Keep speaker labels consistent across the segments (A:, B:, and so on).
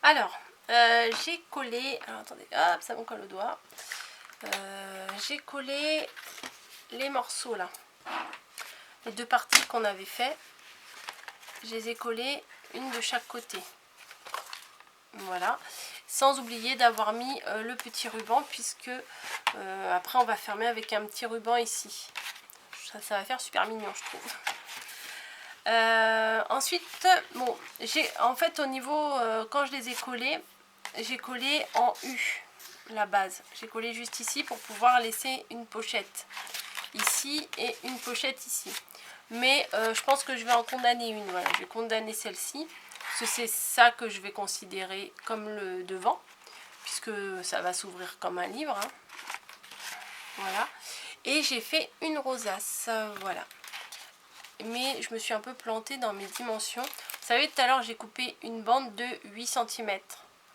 A: Alors, j'ai collé, alors attendez, hop, ça me colle au doigt. J'ai collé les morceaux là, les deux parties qu'on avait fait, je les ai collés une de chaque côté. Voilà, sans oublier d'avoir mis le petit ruban, puisque après on va fermer avec un petit ruban ici. Ça va faire super mignon, je trouve. Ensuite, bon, j'ai en fait au niveau, quand je les ai collés, j'ai collé en U la base. J'ai collé juste ici pour pouvoir laisser une pochette ici et une pochette ici. Mais je pense que je vais en condamner une. Voilà, je vais condamner celle-ci. Parce que c'est ça que je vais considérer comme le devant. Puisque ça va s'ouvrir comme un livre. Hein. Voilà. Et j'ai fait une rosace. Voilà. Mais je me suis un peu plantée dans mes dimensions. Vous savez, tout à l'heure, j'ai coupé une bande de 8 cm.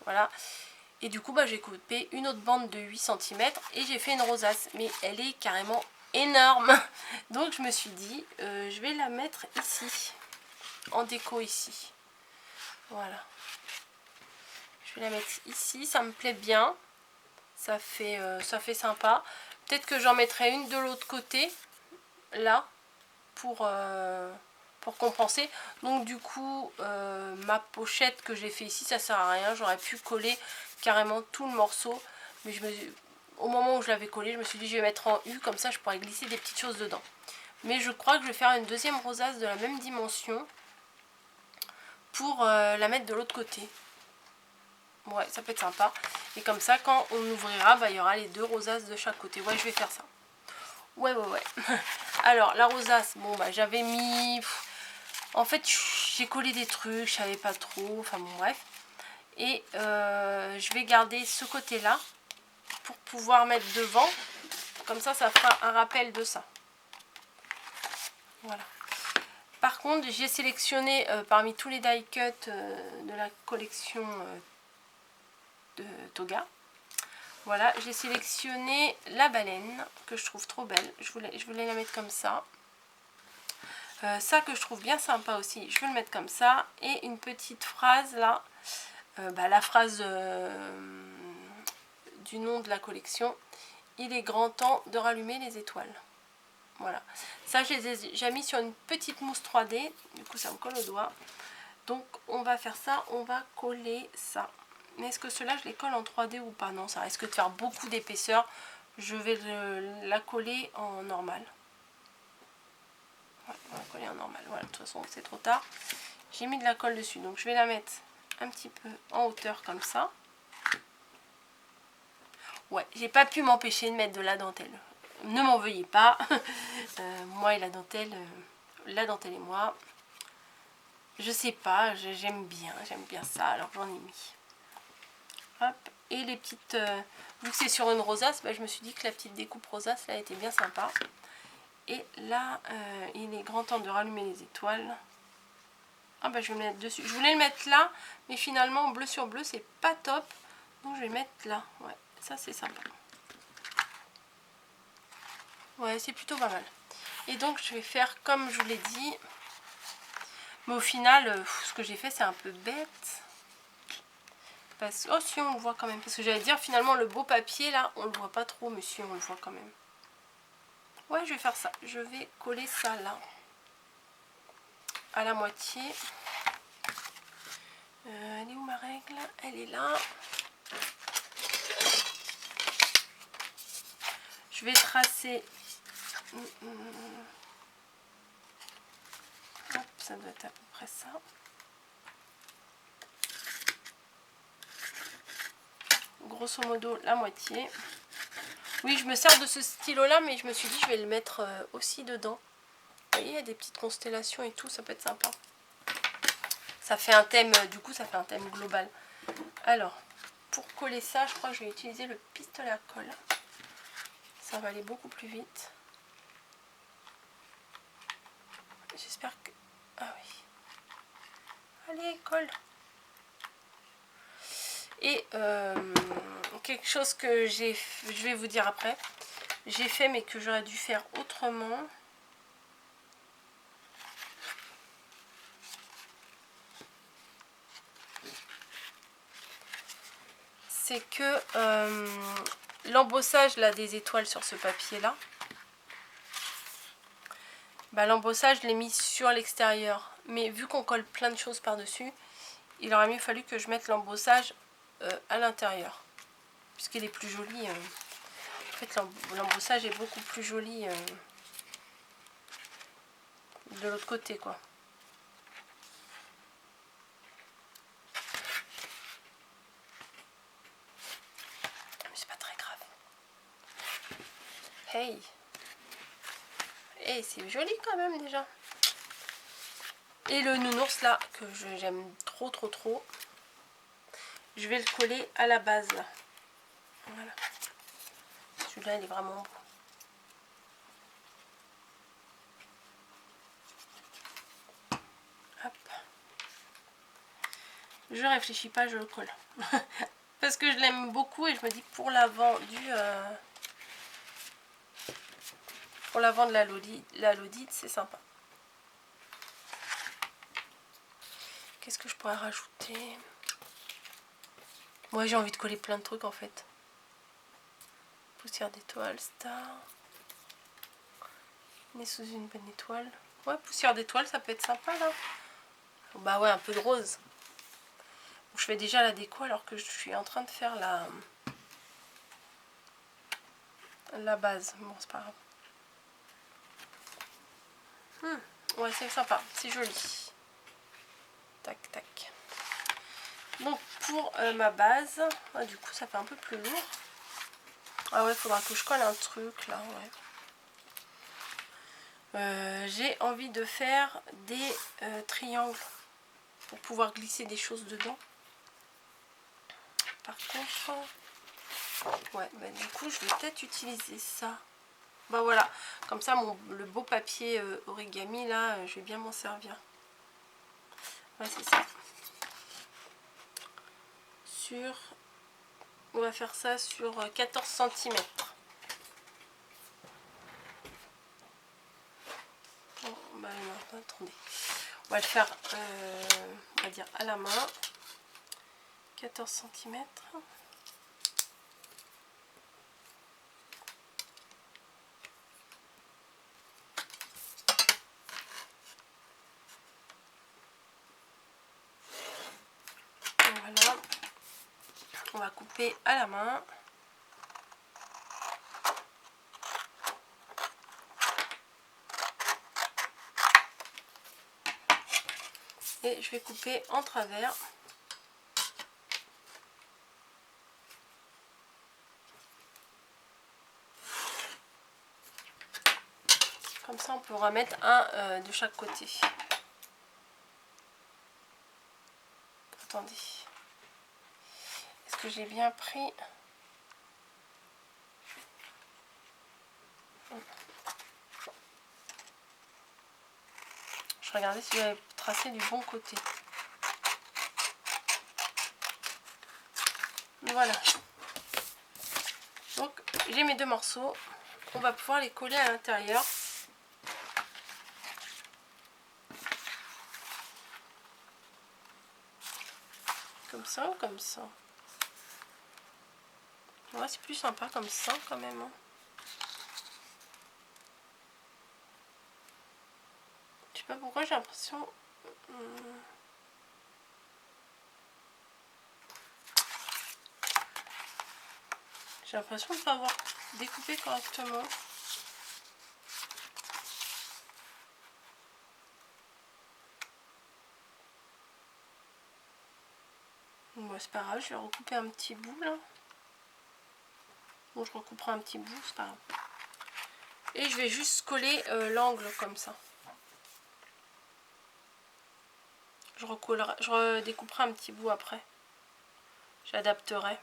A: Voilà. Et du coup, bah, j'ai coupé une autre bande de 8 cm et j'ai fait une rosace. Mais elle est carrément énorme. Donc, je me suis dit, je vais la mettre ici. En déco ici. Voilà. Je vais la mettre ici. Ça me plaît bien. Ça fait sympa. Peut-être que j'en mettrai une de l'autre côté. Là. Pour compenser. Donc du coup ma pochette que j'ai fait ici, ça sert à rien. J'aurais pu coller carrément tout le morceau, mais au moment où je l'avais collé, je me suis dit je vais mettre en U, comme ça je pourrais glisser des petites choses dedans. Mais je crois que je vais faire une deuxième rosace de la même dimension pour la mettre de l'autre côté. Ouais, ça peut être sympa. Et comme ça, quand on ouvrira, bah, il y aura les deux rosaces de chaque côté. Ouais, je vais faire ça. Ouais. Alors, la rosace, bon, bah, j'avais mis... En fait, j'ai collé des trucs, je savais pas trop. Enfin, bon, bref. Et je vais garder ce côté-là pour pouvoir mettre devant. Comme ça, ça fera un rappel de ça. Voilà. Par contre, j'ai sélectionné parmi tous les die cuts de la collection de Toga. Voilà, j'ai sélectionné la baleine que je trouve trop belle. Je voulais la mettre comme ça. Ça que je trouve bien sympa aussi, je vais le mettre comme ça. Et une petite phrase là, la phrase du nom de la collection. Il est grand temps de rallumer les étoiles. Voilà, ça je les ai déjà mis sur une petite mousse 3D, du coup ça me colle au doigt. Donc on va faire ça, on va coller ça. Mais est-ce que cela je les colle en 3D ou pas? Non, ça risque de faire beaucoup d'épaisseur. Je vais la coller en normal. Ouais, on va coller en normal. Voilà, de toute façon c'est trop tard. J'ai mis de la colle dessus, donc je vais la mettre un petit peu en hauteur comme ça. Ouais, j'ai pas pu m'empêcher de mettre de la dentelle. Ne m'en veuillez pas. Moi et la dentelle et moi. Je sais pas, j'aime bien ça, alors j'en ai mis. Hop, et les petites, vu que c'est sur une rosace, bah, je me suis dit que la petite découpe rosace là était bien sympa. Et là, il est grand temps de rallumer les étoiles. Ah bah je vais le mettre dessus. Je voulais le mettre là, mais finalement bleu sur bleu c'est pas top. Donc je vais mettre là, ouais, ça c'est sympa. Ouais, c'est plutôt pas mal. Et donc je vais faire comme je vous l'ai dit. Mais au final, ce que j'ai fait c'est un peu bête. Parce... Oh si, on le voit quand même. Parce que j'allais dire finalement le beau papier là, on le voit pas trop, mais si on le voit quand même. Ouais, je vais faire ça. Je vais coller ça là. À la moitié. Elle est où ma règle? Elle est là. Je vais tracer. Hop, ça doit être à peu près ça. Grosso modo la moitié. Oui, je me sers de ce stylo là, mais je me suis dit je vais le mettre aussi dedans. Vous voyez, il y a des petites constellations et tout, ça peut être sympa. Ça fait un thème, du coup ça fait un thème global. Alors, pour coller ça, je crois que je vais utiliser le pistolet à colle. Ça va aller beaucoup plus vite. J'espère que... Ah oui. Allez, colle. Et quelque chose que je vais vous dire après, j'ai fait mais que j'aurais dû faire autrement. c'est que l'embossage là des étoiles sur ce papier là, bah, l'embossage je l'ai mis sur l'extérieur, mais vu qu'on colle plein de choses par dessus, il aurait mieux fallu que je mette l'embossage à l'intérieur, puisqu'il est plus joli. En fait l'embossage est beaucoup plus joli de l'autre côté quoi. Mais c'est pas très grave. Hey, et c'est joli quand même déjà. Et le nounours là, que j'aime trop, je vais le coller à la base là. Voilà. Celui-là, il est vraiment beau. Hop. Je réfléchis pas, je le colle. Parce que je l'aime beaucoup et je me dis que pour l'avant de la Lodite, c'est sympa. Qu'est-ce que je pourrais rajouter? Moi, j'ai envie de coller plein de trucs en fait. Poussière d'étoile, star. On est sous une bonne étoile. Ouais, poussière d'étoile, ça peut être sympa là. Bah ouais, un peu de rose. Je fais déjà la déco alors que je suis en train de faire la base. Bon, c'est pas grave. Ouais, c'est sympa, c'est joli. Tac, tac. Donc pour ma base, du coup ça fait un peu plus lourd. Ah ouais, il faudra que je colle un truc là, ouais. J'ai envie de faire des triangles pour pouvoir glisser des choses dedans. Par contre, ouais, bah, du coup je vais peut-être utiliser ça. Bah voilà, comme ça le beau papier origami là, je vais bien m'en servir. Ouais, c'est ça. On va faire ça sur 14 cm. Bon, bah non, attendez. On va le faire, on va dire à la main. 14 cm. Voilà. On va couper à la main. Et je vais couper en travers. Comme ça, on pourra mettre un de chaque côté. Attendez. Est-ce que j'ai bien pris? Je regardais si j'avais tracé du bon côté. Voilà. Donc, j'ai mes deux morceaux. On va pouvoir les coller à l'intérieur. Comme ça ou comme ça? Ouais, c'est plus sympa comme ça quand même. Hein. Je sais pas pourquoi j'ai l'impression... J'ai l'impression de ne pas avoir découpé correctement. Bon, c'est pas grave, je vais recouper un petit bout là. Bon, je recouperai un petit bout, c'est pas grave. Et je vais juste coller l'angle comme ça. Je redécouperai un petit bout après. J'adapterai.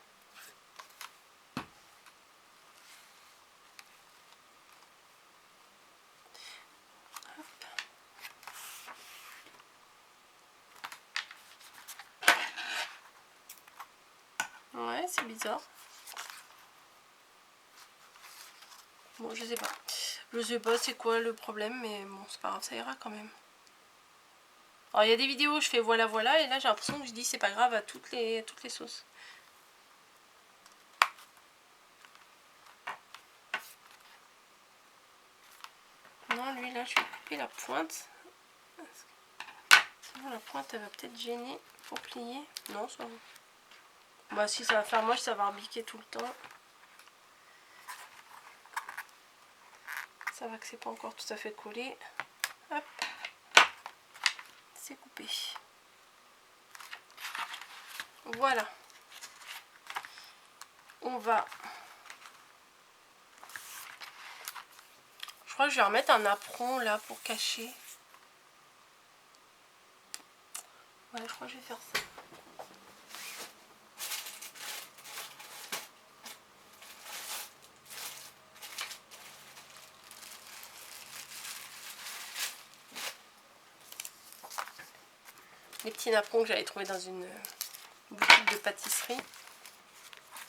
A: Ouais, c'est bizarre. Bon, je sais pas. Je sais pas c'est quoi le problème, mais bon, c'est pas grave, ça ira quand même. Alors, il y a des vidéos où je fais voilà, voilà, et là j'ai l'impression que je dis c'est pas grave à toutes les sauces. Non, lui là, je vais couper la pointe. Sinon, la pointe, elle va peut-être gêner pour plier. Non, ça va. Bah, si ça va faire moche, ça va rebiquer tout le temps. Ça va que c'est pas encore tout à fait collé. Hop. C'est coupé. Voilà. On va... Je crois que je vais remettre un apron là pour cacher. Ouais, je crois que je vais faire ça. Les petits napperons que j'avais trouvé dans une boutique de pâtisserie.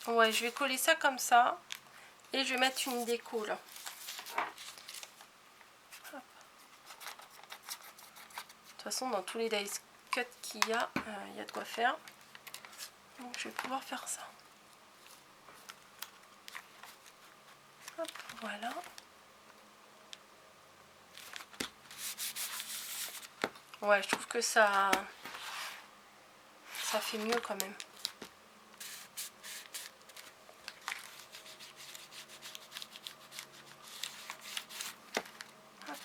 A: Ouais, je vais coller ça comme ça. Et je vais mettre une déco là. Hop. De toute façon, dans tous les dice cut qu'il y a de quoi faire. Donc je vais pouvoir faire ça. Hop, voilà. Ouais, je trouve que ça fait mieux quand même. Hop.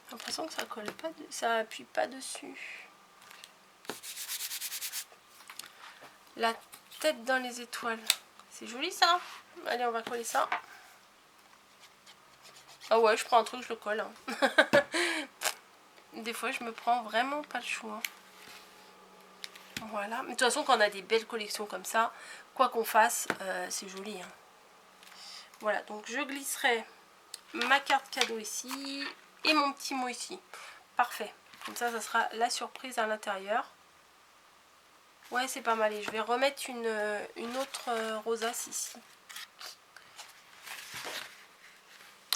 A: J'ai l'impression que ça colle pas, ça appuie pas dessus. La tête dans les étoiles. C'est joli ça. Allez, on va coller ça. Ah ouais, je prends un truc, je le colle. Hein. Des fois, je me prends vraiment pas le choix. Voilà. Mais de toute façon, quand on a des belles collections comme ça, quoi qu'on fasse, c'est joli. Hein. Voilà, donc je glisserai ma carte cadeau ici et mon petit mot ici. Parfait. Comme ça sera la surprise à l'intérieur. Ouais, c'est pas mal. Et je vais remettre une autre rosace ici.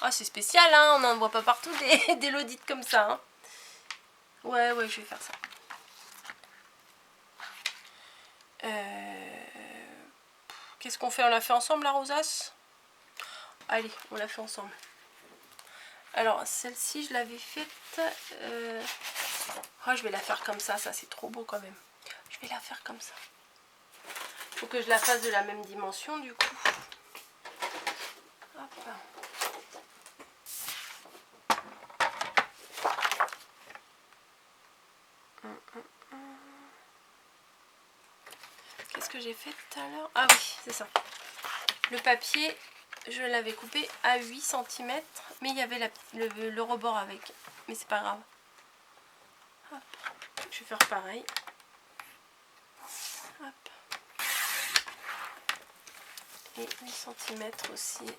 A: Ah, c'est spécial, hein, on n'en voit pas partout des lodites comme ça. Hein. Ouais, je vais faire ça. Qu'est-ce qu'on fait? On l'a fait ensemble, la rosace? Allez, on l'a fait ensemble. Alors, celle-ci, je l'avais faite... Oh, je vais la faire comme ça c'est trop beau quand même. Je vais la faire comme ça. Il faut que je la fasse de la même dimension, du coup. Hop. Qu'est-ce que j'ai fait tout à l'heure? Ah oui, c'est ça. Le papier, je l'avais coupé à 8 cm, mais il y avait le rebord avec. Mais c'est pas grave. Hop. Je vais faire pareil. Hop. Et 8 cm aussi.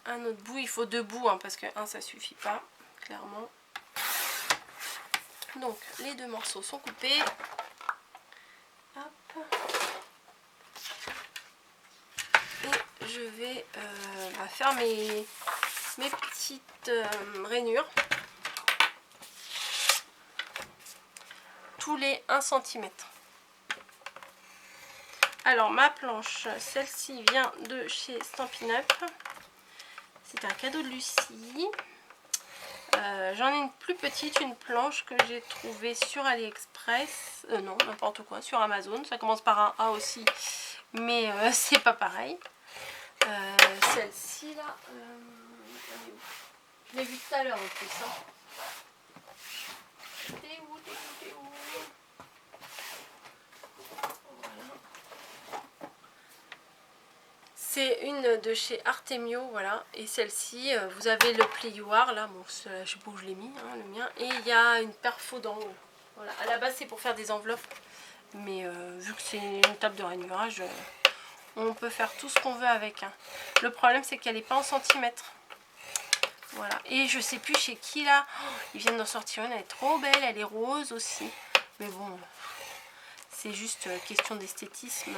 A: Un autre bout, il faut 2 bouts, hein, parce que un ça suffit pas, clairement. Donc, les 2 morceaux sont coupés. Hop. Et je vais faire mes petites rainures. Tous les 1 cm. Alors, ma planche, celle-ci vient de chez Stampin' Up. C'est un cadeau de Lucie. J'en ai une plus petite, une planche que j'ai trouvée sur AliExpress. Non, n'importe quoi, sur Amazon. Ça commence par un A aussi, mais c'est pas pareil. Celle-ci là, je l'ai vue tout à l'heure en plus. Hein. T'es où? C'est une de chez Artemio, voilà. Et celle-ci, vous avez le plioir là, bon, je sais pas où je l'ai mis, hein, le mien. Et il y a une perfo d'en haut. Voilà. À la base, c'est pour faire des enveloppes. Mais vu que c'est une table de rainurage, on peut faire tout ce qu'on veut avec. Hein. Le problème, c'est qu'elle n'est pas en centimètres. Voilà. Et je sais plus chez qui là. Oh, ils viennent d'en sortir une, elle est trop belle, elle est rose aussi. Mais bon, c'est juste question d'esthétisme.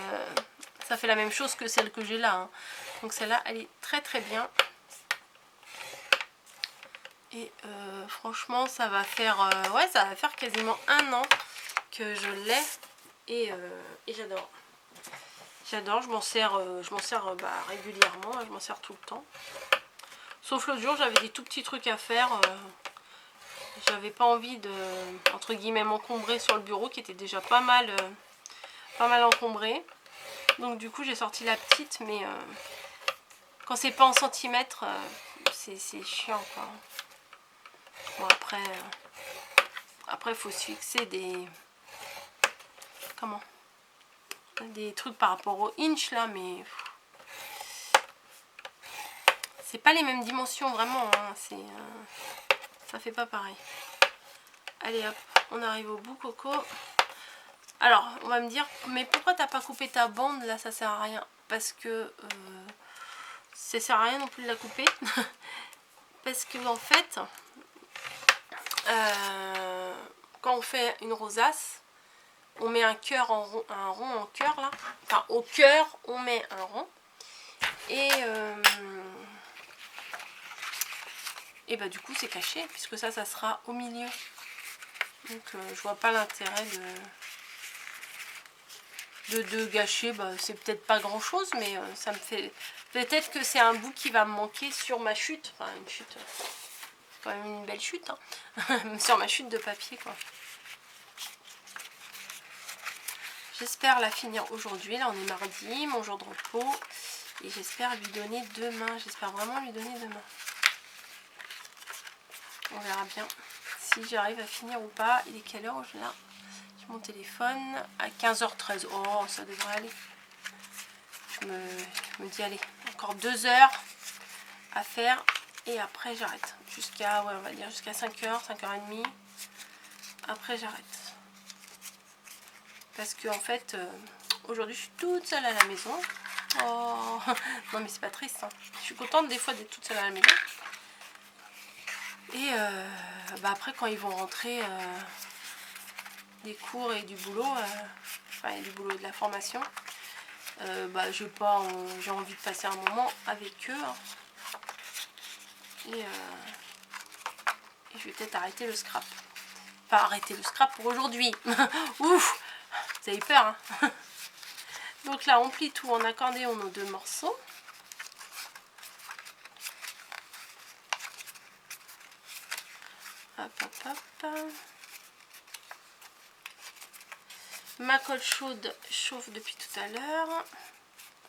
A: Ça fait la même chose que celle que j'ai là. Hein. Donc celle-là, elle est très très bien. Et franchement, ça va faire ouais, ça va faire quasiment 1 an que je l'ai. Et j'adore. J'adore, je m'en sers régulièrement, je m'en sers tout le temps. Sauf l'autre jour, j'avais des tout petits trucs à faire. J'avais pas envie de, entre guillemets, m'encombrer sur le bureau qui était déjà pas mal encombré. Donc du coup, j'ai sorti la petite, mais quand c'est pas en centimètres, c'est chiant, quoi. Bon, après, il faut se fixer des... Comment? Des trucs par rapport au inch, là, mais... C'est pas les mêmes dimensions, vraiment, hein. Ça fait pas pareil. Allez, hop, on arrive au bout, Coco. Alors, on va me dire, mais pourquoi t'as pas coupé ta bande, là, ça sert à rien? Parce que... ça sert à rien non plus de la couper. Parce que, en fait... quand on fait une rosace, on met un cœur en rond, un rond en cœur là. Enfin, au cœur, on met un rond. Et bah du coup c'est caché puisque ça sera au milieu. Donc je vois pas l'intérêt de gâcher. Bah, c'est peut-être pas grand chose, mais ça me fait... Peut-être que c'est un bout qui va me manquer sur ma chute. Enfin une chute, quand même une belle chute, hein. Sur ma chute de papier, quoi. J'espère la finir aujourd'hui. Là on est mardi, mon jour de repos. Et j'espère lui donner demain. J'espère vraiment lui donner demain. On verra bien si j'arrive à finir ou pas. Il est quelle heure là? J'ai mon téléphone à 15h13. Oh, ça devrait aller. Je me dis, allez, encore 2 heures à faire. Et après, j'arrête. Jusqu'à, ouais, on va dire jusqu'à 5h, 5h30. Après, j'arrête. Parce que, en fait, aujourd'hui, je suis toute seule à la maison. Oh, non, mais c'est pas triste, hein. Je suis contente des fois d'être toute seule à la maison. Et bah après, quand ils vont rentrer des cours et du boulot, enfin, du boulot et de la formation, bah, j'ai envie de passer un moment avec eux. Hein. Et je vais peut-être arrêter le scrap. Pas arrêter le scrap pour aujourd'hui. Ouf, vous avez peur, hein. Donc là, on plie tout en accordéon nos 2 morceaux. Hop, hop, hop. Ma colle chaude chauffe depuis tout à l'heure.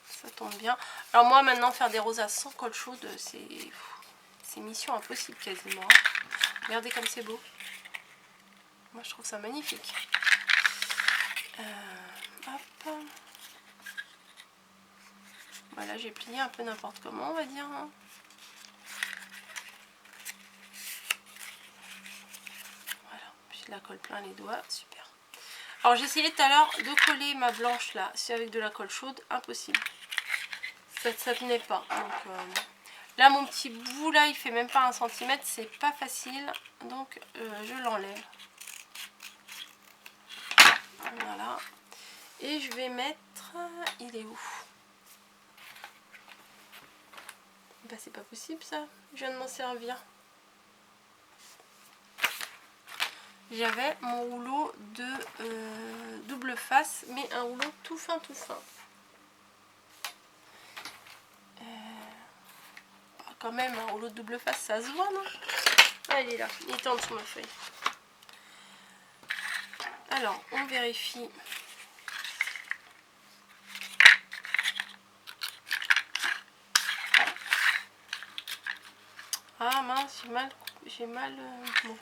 A: Ça tombe bien. Alors moi, maintenant, faire des rosaces sans colle chaude, c'est mission impossible quasiment. Regardez comme c'est beau. Moi, je trouve ça magnifique. Hop. Voilà, j'ai plié un peu n'importe comment, on va dire. Hein. Voilà, j'ai de la colle plein les doigts, super. Alors, j'ai essayé tout à l'heure de coller ma blanche là, c'est avec de la colle chaude, impossible. Ça tenait pas. Donc, là, mon petit bout là, il fait même pas 1 cm, c'est pas facile. Donc, je l'enlève. Voilà. Et je vais mettre... Il est où? Bah, c'est pas possible ça. Je viens de m'en servir. J'avais mon rouleau de double face, mais un rouleau tout fin, tout fin. Quand même, un rouleau de double face, ça se voit, non? Ah, il est là. Il est en dessous de ma feuille. Alors, on vérifie. Ah mince, j'ai mal bon.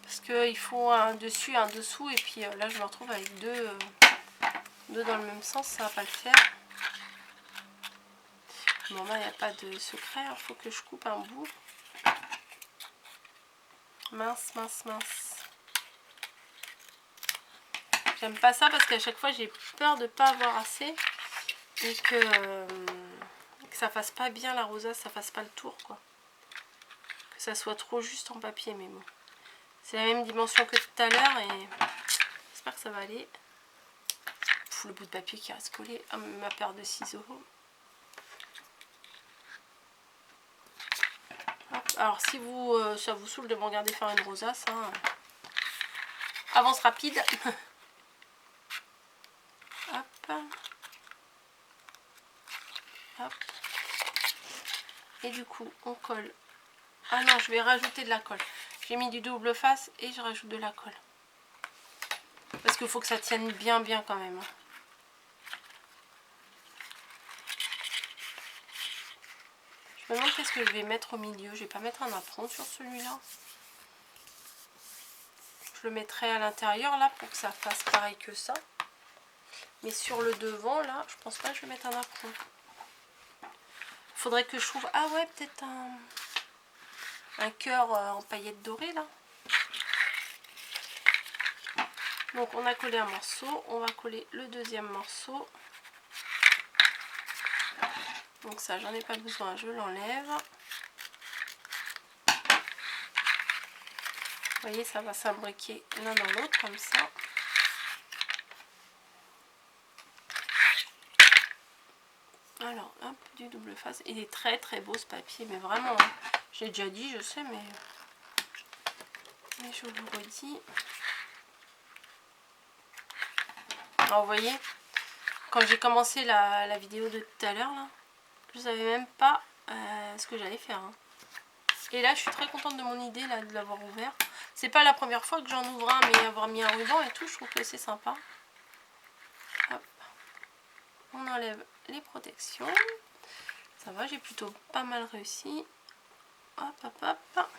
A: Parce qu'il faut un dessus, un dessous, et puis là je me retrouve avec deux dans le même sens, ça va pas le faire. Bon là il n'y a pas de secret, il faut que je coupe un bout. Mince, mince, mince. J'aime pas ça parce qu'à chaque fois j'ai peur de pas avoir assez et que ça fasse pas bien la rosace, ça fasse pas le tour quoi. Que ça soit trop juste en papier, mais bon. C'est la même dimension que tout à l'heure et j'espère que ça va aller. Pff, le bout de papier qui reste collé à ma paire de ciseaux. Hop. Alors si ça vous saoule de me regarder faire une rosace, hein, avance rapide. Hop. Hop. Et du coup, on colle. Ah non, je vais rajouter de la colle. J'ai mis du double face et je rajoute de la colle. Parce qu'il faut que ça tienne bien quand même. Je me demande qu'est-ce que je vais mettre au milieu. Je vais pas mettre un apron sur celui-là. Je le mettrai à l'intérieur là pour que ça fasse pareil que ça. Mais sur le devant là, je pense pas que je vais mettre un apron. Faudrait que je trouve... Ah ouais, peut-être un cœur en paillettes dorées là. Donc on a collé un morceau, on va coller le deuxième morceau. Donc ça, j'en ai pas besoin, je l'enlève. Vous voyez, ça va s'imbriquer l'un dans l'autre comme ça. Alors, hop, du double face. Il est très beau ce papier, mais vraiment, hein, j'ai déjà dit, je sais, mais je vous redis. Alors, vous voyez, quand j'ai commencé la vidéo de tout à l'heure, là, je savais même pas ce que j'allais faire. Hein. Et là, je suis très contente de mon idée là, de l'avoir ouvert. C'est pas la première fois que j'en ouvre un, mais avoir mis un ruban et tout, je trouve que c'est sympa. Hop. On enlève les protections. Ça va, j'ai plutôt pas mal réussi. Hop, hop, hop.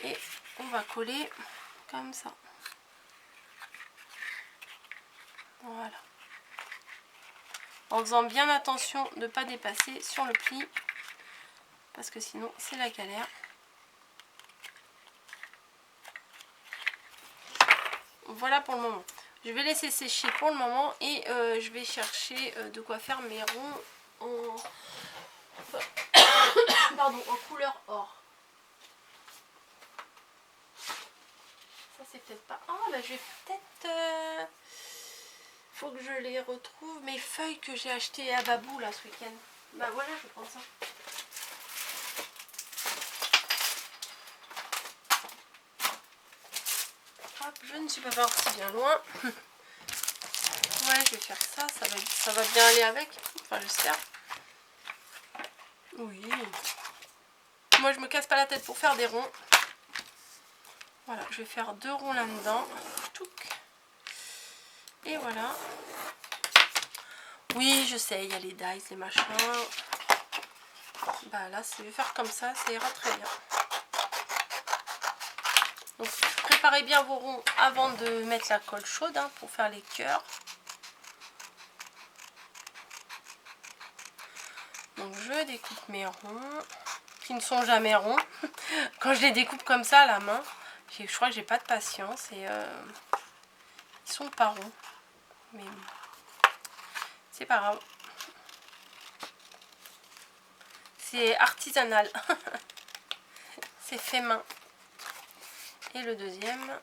A: Et on va coller comme ça. Voilà. En faisant bien attention de ne pas dépasser sur le pli. Parce que sinon, c'est la galère. Voilà pour le moment. Je vais laisser sécher pour le moment et je vais chercher de quoi faire mes ronds en, pardon, en couleur or. Ça c'est peut-être pas... Ah bah je vais peut-être... Faut que je les retrouve, mes feuilles que j'ai achetées à Babou là ce week-end. Bah voilà, je vais prendre ça. Hop, je ne suis pas partie bien loin. Ouais, je vais faire ça, ça va bien aller avec. Enfin, j'espère. Oui. Moi, je me casse pas la tête pour faire des ronds. Voilà, je vais faire 2 ronds là-dedans. Et voilà. Oui, je sais, il y a les dies, les machins. Bah là, si je vais faire comme ça, ça ira très bien. Donc, préparez bien vos ronds avant de mettre la colle chaude hein, pour faire les cœurs. Donc, je découpe mes ronds, qui ne sont jamais ronds. Quand je les découpe comme ça à la main, je crois que j'ai pas de patience et ils sont pas ronds. Mais c'est pas grave. C'est artisanal. C'est fait main. Et le deuxième.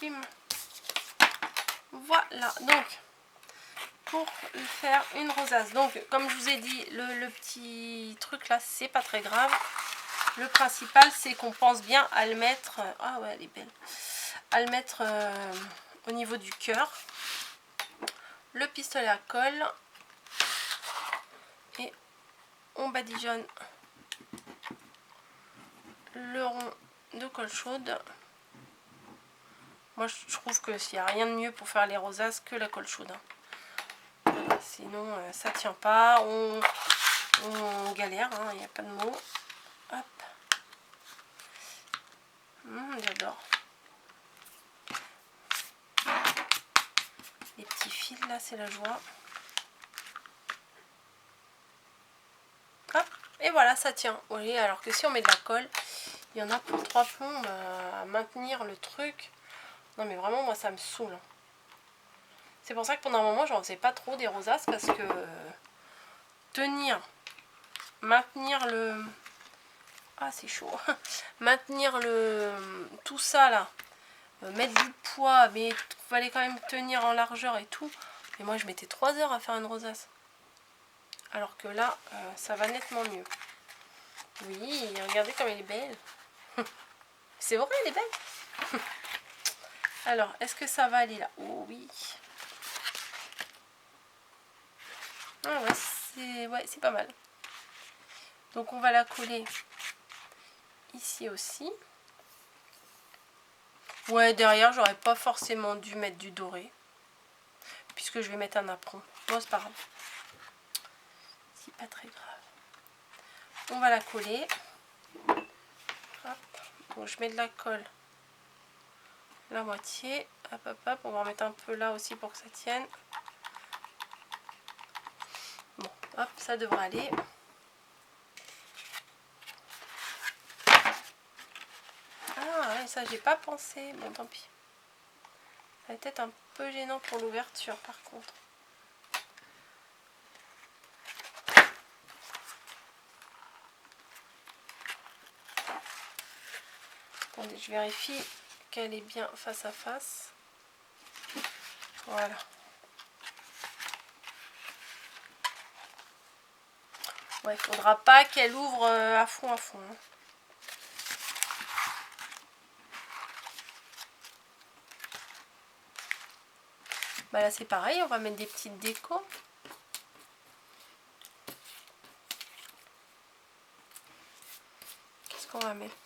A: Bim. Voilà. Donc, pour faire une rosace. Donc, comme je vous ai dit, le petit truc là, c'est pas très grave. Le principal, c'est qu'on pense bien à le mettre... Ah ouais, elle est belle. À le mettre au niveau du cœur. Le pistolet à colle. Et on badigeonne le rond de colle chaude. Moi, je trouve que s'il n'y a rien de mieux pour faire les rosaces que la colle chaude. Hein. Sinon, ça tient pas. On galère, hein, il n'y a pas de mots. Hop. J'adore. Les petits fils, là, c'est la joie. Hop. Et voilà, ça tient. Vous voyez, alors que si on met de la colle, il y en a pour 3 plombs à maintenir le truc. Non, mais vraiment, moi, ça me saoule. C'est pour ça que pendant un moment, j'en faisais pas trop des rosaces parce que maintenir Ah, c'est chaud. Maintenir tout ça là. Mettre du poids, mais il fallait quand même tenir en largeur et tout. Et moi, je mettais 3 heures à faire une rosace. Alors que là, ça va nettement mieux. Oui, regardez comme elle est belle. C'est vrai, elle est belle. Alors, est-ce que ça va aller là? Oh oui. Ah ouais, c'est pas mal. Donc on va la coller ici aussi. Ouais, derrière, j'aurais pas forcément dû mettre du doré. Puisque je vais mettre un apron. Bon, c'est pas grave. C'est pas très grave. On va la coller. Hop. Donc je mets de la colle. La moitié. Hop, hop, hop. On va en mettre un peu là aussi pour que ça tienne. Bon, hop, ça devrait aller. Ah, ouais, ça, j'ai pas pensé. Bon, tant pis. Ça va peut-être un peu gênant pour l'ouverture, par contre. Attendez, je vérifie qu'elle est bien face à face. Voilà. Ouais, il faudra pas qu'elle ouvre à fond, hein. Bah là, c'est pareil, on va mettre des petites décos. Qu'est-ce qu'on va mettre?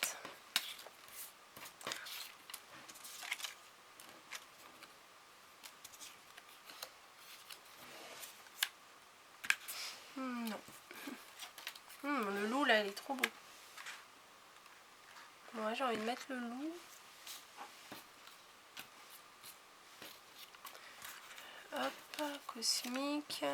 A: Non. Le loup, là, il est trop beau. Moi, j'ai envie de mettre le loup. Hop, cosmique.